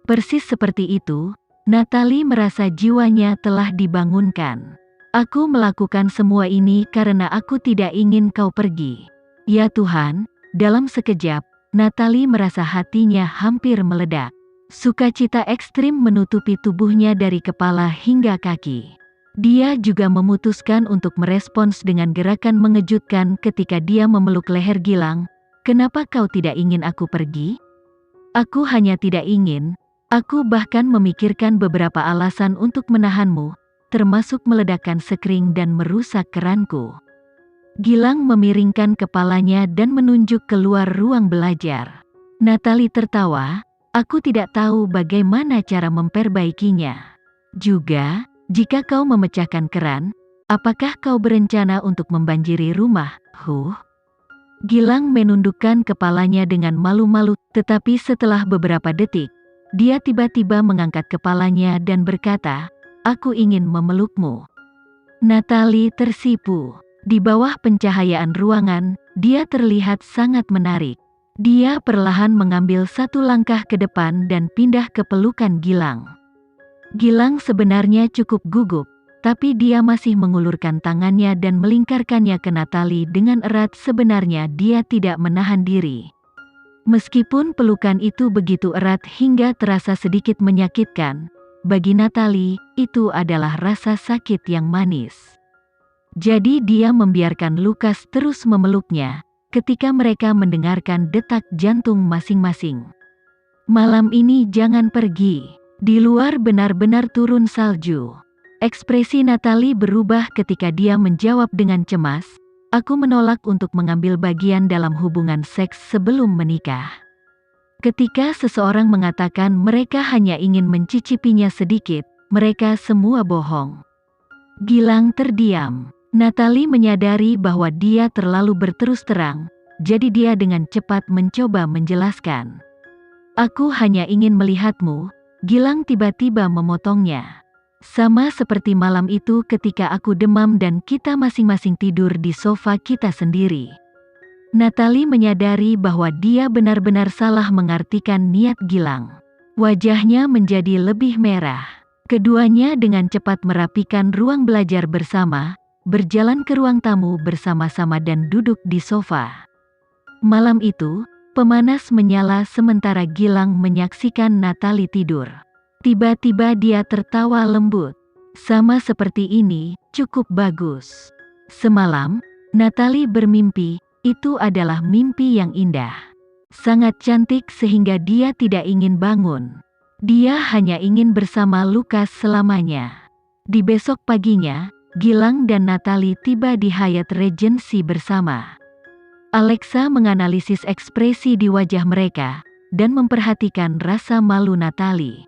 Persis seperti itu, Natalie merasa jiwanya telah dibangunkan. Aku melakukan semua ini karena aku tidak ingin kau pergi. Ya Tuhan, dalam sekejap, Natalie merasa hatinya hampir meledak. Sukacita ekstrim menutupi tubuhnya dari kepala hingga kaki. Dia juga memutuskan untuk merespons dengan gerakan mengejutkan ketika dia memeluk leher Gilang. Kenapa kau tidak ingin aku pergi? Aku hanya tidak ingin. Aku bahkan memikirkan beberapa alasan untuk menahanmu, termasuk meledakkan sekring dan merusak keranku. Gilang memiringkan kepalanya dan menunjuk keluar ruang belajar. Natalie tertawa, aku tidak tahu bagaimana cara memperbaikinya. Juga, jika kau memecahkan keran, apakah kau berencana untuk membanjiri rumah? Gilang menundukkan kepalanya dengan malu-malu, tetapi setelah beberapa detik, dia tiba-tiba mengangkat kepalanya dan berkata, aku ingin memelukmu. Natalie tersipu. Di bawah pencahayaan ruangan, dia terlihat sangat menarik. Dia perlahan mengambil satu langkah ke depan dan pindah ke pelukan Gilang. Gilang sebenarnya cukup gugup, tapi dia masih mengulurkan tangannya dan melingkarkannya ke Natalie dengan erat. Sebenarnya dia tidak menahan diri. Meskipun pelukan itu begitu erat hingga terasa sedikit menyakitkan, bagi Natalie, itu adalah rasa sakit yang manis. Jadi dia membiarkan Lukas terus memeluknya, ketika mereka mendengarkan detak jantung masing-masing. Malam ini jangan pergi, di luar benar-benar turun salju. Ekspresi Natalie berubah ketika dia menjawab dengan cemas, aku menolak untuk mengambil bagian dalam hubungan seks sebelum menikah. Ketika seseorang mengatakan mereka hanya ingin mencicipinya sedikit, mereka semua bohong. Gilang terdiam. Natalie menyadari bahwa dia terlalu berterus terang, jadi dia dengan cepat mencoba menjelaskan. Aku hanya ingin melihatmu, Gilang tiba-tiba memotongnya. Sama seperti malam itu ketika aku demam dan kita masing-masing tidur di sofa kita sendiri. Natalie menyadari bahwa dia benar-benar salah mengartikan niat Gilang. Wajahnya menjadi lebih merah. Keduanya dengan cepat merapikan ruang belajar bersama, berjalan ke ruang tamu bersama-sama dan duduk di sofa. Malam itu, pemanas menyala sementara Gilang menyaksikan Natalie tidur. Tiba-tiba dia tertawa lembut. Sama seperti ini, cukup bagus. Semalam, Natalie bermimpi, itu adalah mimpi yang indah. Sangat cantik sehingga dia tidak ingin bangun. Dia hanya ingin bersama Lukas selamanya. Di besok paginya, Gilang dan Natalie tiba di Hyatt Regency bersama. Alexa menganalisis ekspresi di wajah mereka, dan memperhatikan rasa malu Natalie.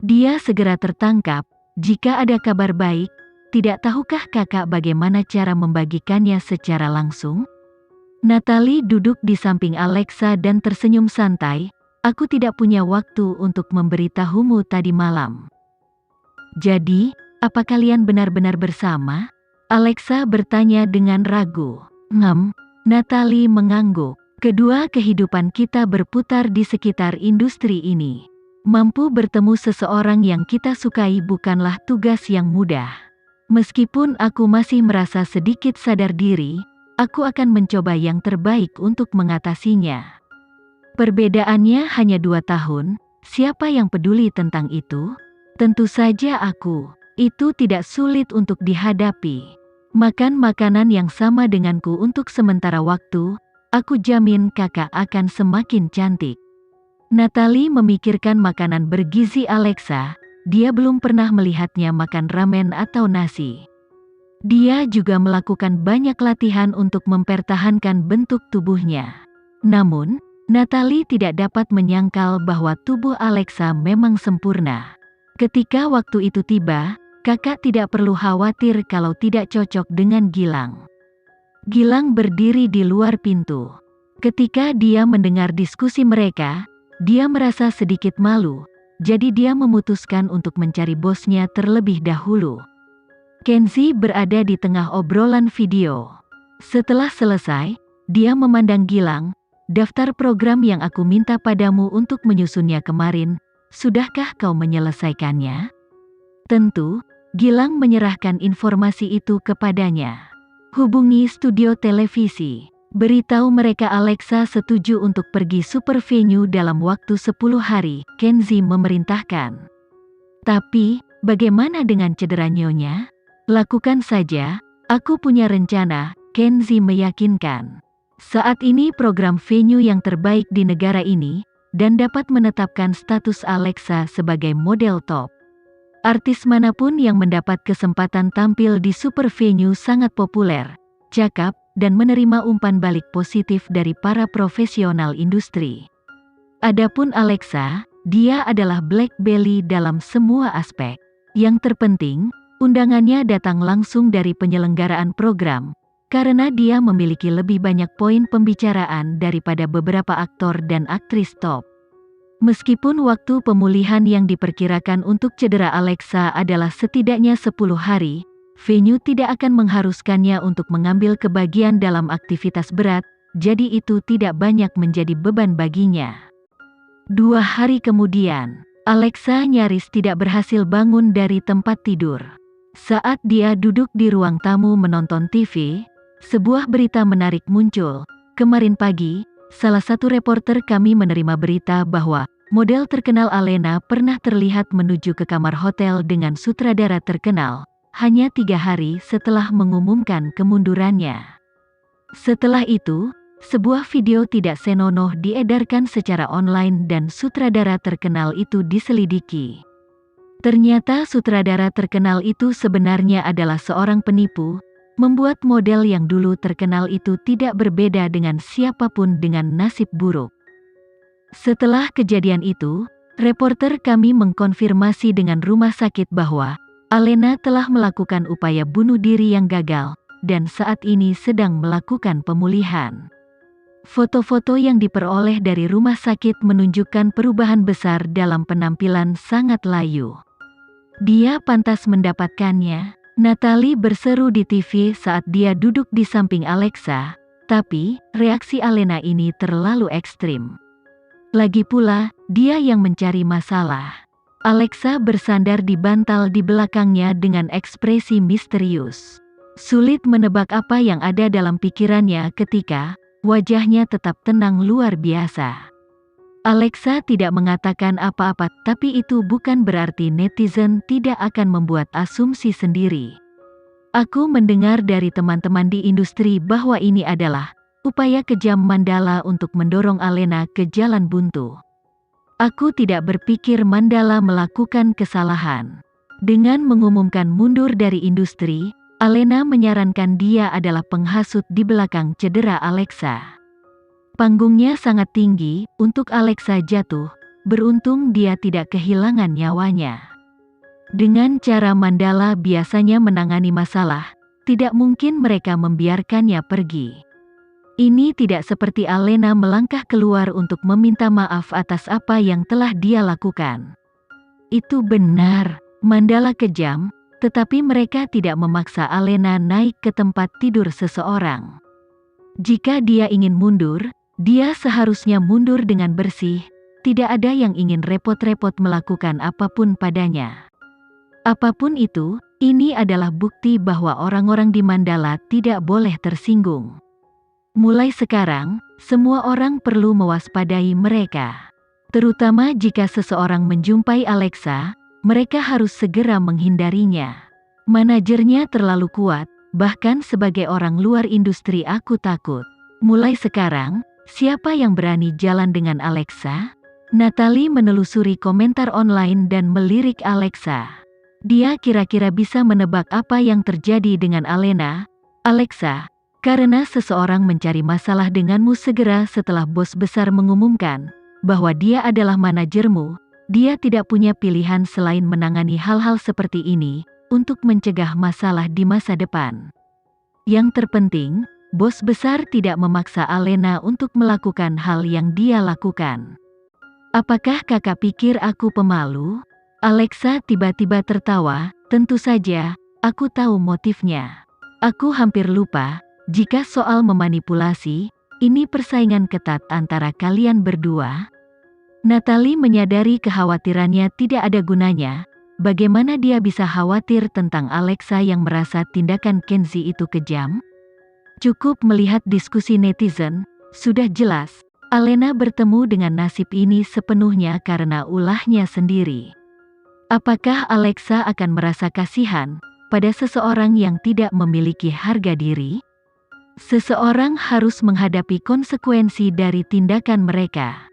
Dia segera tertangkap, jika ada kabar baik, tidak tahukah kakak bagaimana cara membagikannya secara langsung? Natalie duduk di samping Alexa dan tersenyum santai, aku tidak punya waktu untuk memberitahumu tadi malam. Jadi, apa kalian benar-benar bersama? Alexa bertanya dengan ragu. Natalie mengangguk. Kedua kehidupan kita berputar di sekitar industri ini. Mampu bertemu seseorang yang kita sukai bukanlah tugas yang mudah. Meskipun aku masih merasa sedikit sadar diri, aku akan mencoba yang terbaik untuk mengatasinya. Perbedaannya hanya 2 tahun, siapa yang peduli tentang itu? Tentu saja aku. Itu tidak sulit untuk dihadapi. Makan makanan yang sama denganku untuk sementara waktu, aku jamin kakak akan semakin cantik. Natalie memikirkan makanan bergizi Alexa, dia belum pernah melihatnya makan ramen atau nasi. Dia juga melakukan banyak latihan untuk mempertahankan bentuk tubuhnya. Namun, Natalie tidak dapat menyangkal bahwa tubuh Alexa memang sempurna. Ketika waktu itu tiba, kakak tidak perlu khawatir kalau tidak cocok dengan Gilang. Gilang berdiri di luar pintu. Ketika dia mendengar diskusi mereka, dia merasa sedikit malu, jadi dia memutuskan untuk mencari bosnya terlebih dahulu. Kenzie berada di tengah obrolan video. Setelah selesai, dia memandang Gilang, daftar program yang aku minta padamu untuk menyusunnya kemarin, Sudahkah kau menyelesaikannya? Tentu, Gilang menyerahkan informasi itu kepadanya. Hubungi studio televisi. Beritahu mereka Alexa setuju untuk pergi super venue dalam waktu 10 hari, Kenzi memerintahkan. Tapi, bagaimana dengan cedera Nyonya? Lakukan saja, aku punya rencana, Kenzi meyakinkan. Saat ini program venue yang terbaik di negara ini, dan dapat menetapkan status Alexa sebagai model top. Artis manapun yang mendapat kesempatan tampil di super venue sangat populer, cakap, dan menerima umpan balik positif dari para profesional industri. Adapun Alexa, dia adalah Black Belly dalam semua aspek. Yang terpenting, undangannya datang langsung dari penyelenggaraan program, karena dia memiliki lebih banyak poin pembicaraan daripada beberapa aktor dan aktris top. Meskipun waktu pemulihan yang diperkirakan untuk cedera Alexa adalah setidaknya 10 hari, venue tidak akan mengharuskannya untuk mengambil kebagian dalam aktivitas berat, jadi itu tidak banyak menjadi beban baginya. 2 hari kemudian, Alexa nyaris tidak berhasil bangun dari tempat tidur. Saat dia duduk di ruang tamu menonton TV, sebuah berita menarik muncul. Kemarin pagi, salah satu reporter kami menerima berita bahwa model terkenal Alena pernah terlihat menuju ke kamar hotel dengan sutradara terkenal, hanya 3 hari setelah mengumumkan kemundurannya. Setelah itu, sebuah video tidak senonoh diedarkan secara online dan sutradara terkenal itu diselidiki. Ternyata sutradara terkenal itu sebenarnya adalah seorang penipu, membuat model yang dulu terkenal itu tidak berbeda dengan siapapun dengan nasib buruk. Setelah kejadian itu, reporter kami mengkonfirmasi dengan rumah sakit bahwa Alena telah melakukan upaya bunuh diri yang gagal, dan saat ini sedang melakukan pemulihan. Foto-foto yang diperoleh dari rumah sakit menunjukkan perubahan besar dalam penampilan sangat layu. Dia pantas mendapatkannya. Natalie berseru di TV saat dia duduk di samping Alexa, tapi reaksi Alena ini terlalu ekstrim. Lagi pula, dia yang mencari masalah. Alexa bersandar di bantal di belakangnya dengan ekspresi misterius. Sulit menebak apa yang ada dalam pikirannya ketika wajahnya tetap tenang luar biasa. Alexa tidak mengatakan apa-apa, tapi itu bukan berarti netizen tidak akan membuat asumsi sendiri. Aku mendengar dari teman-teman di industri bahwa ini adalah upaya kejam Mandala untuk mendorong Alena ke jalan buntu. Aku tidak berpikir Mandala melakukan kesalahan. Dengan mengumumkan mundur dari industri, Alena menyarankan dia adalah penghasut di belakang cedera Alexa. Panggungnya sangat tinggi untuk Alexa jatuh, beruntung dia tidak kehilangan nyawanya. Dengan cara Mandala biasanya menangani masalah, tidak mungkin mereka membiarkannya pergi. Ini tidak seperti Alena melangkah keluar untuk meminta maaf atas apa yang telah dia lakukan. Itu benar, Mandala kejam, tetapi mereka tidak memaksa Alena naik ke tempat tidur seseorang. Jika dia ingin mundur, dia seharusnya mundur dengan bersih, tidak ada yang ingin repot-repot melakukan apapun padanya. Apapun itu, ini adalah bukti bahwa orang-orang di Mandala tidak boleh tersinggung. Mulai sekarang, semua orang perlu mewaspadai mereka. Terutama jika seseorang menjumpai Alexa, mereka harus segera menghindarinya. Manajernya terlalu kuat, bahkan sebagai orang luar industri aku takut. Mulai sekarang, siapa yang berani jalan dengan Alexa? Natalie menelusuri komentar online dan melirik Alexa. Dia kira-kira bisa menebak apa yang terjadi dengan Alena. Alexa, karena seseorang mencari masalah denganmu segera setelah bos besar mengumumkan bahwa dia adalah manajermu, dia tidak punya pilihan selain menangani hal-hal seperti ini untuk mencegah masalah di masa depan. Yang terpenting, bos besar tidak memaksa Alena untuk melakukan hal yang dia lakukan. Apakah kakak pikir aku pemalu? Alexa tiba-tiba tertawa, tentu saja, aku tahu motifnya. Aku hampir lupa, jika soal memanipulasi, ini persaingan ketat antara kalian berdua. Natalie menyadari kekhawatirannya tidak ada gunanya. Bagaimana dia bisa khawatir tentang Alexa yang merasa tindakan Kenzie itu kejam? Cukup melihat diskusi netizen, sudah jelas, Alena bertemu dengan nasib ini sepenuhnya karena ulahnya sendiri. Apakah Alexa akan merasa kasihan pada seseorang yang tidak memiliki harga diri? Seseorang harus menghadapi konsekuensi dari tindakan mereka.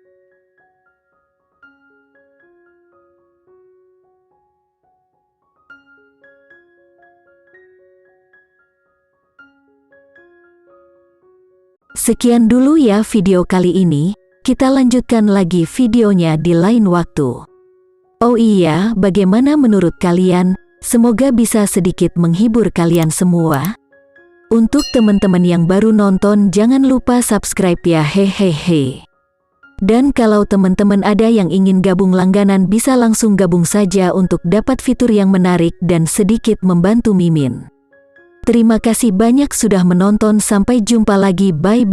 Sekian dulu ya video kali ini, kita lanjutkan lagi videonya di lain waktu. Oh iya, bagaimana menurut kalian? Semoga bisa sedikit menghibur kalian semua. Untuk teman-teman yang baru nonton, jangan lupa subscribe ya, hehehe. Dan kalau teman-teman ada yang ingin gabung langganan, bisa langsung gabung saja untuk dapat fitur yang menarik dan sedikit membantu Mimin. Terima kasih banyak sudah menonton, sampai jumpa lagi, bye.